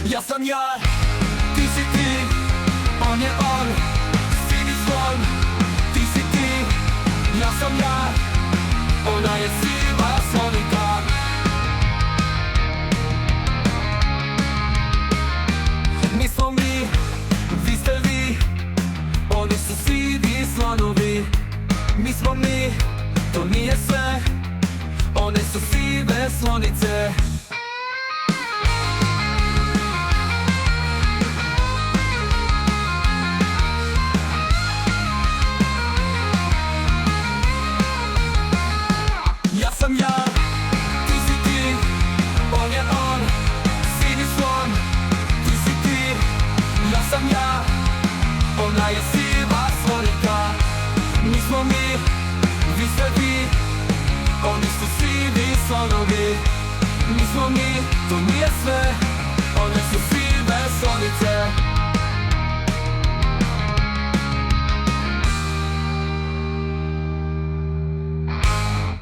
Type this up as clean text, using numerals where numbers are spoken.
Ja sam ja, ti si ti, on je on, sivi slon. Ti si ti, ja sam ja, ona je siva slonika. Mi smo mi, vi ste vi, oni su sivi slonovi. Mi smo mi, to nije sve, one su sive slonice. Ja sam ja, ti si ti, on je on, sivi slon. Ti si ti, ja sam ja, ona je siva slonika. Mi smo mi, vi ste vi, oni su sivi slonovi. Mi smo mi, to nije sve, one su sive slonice.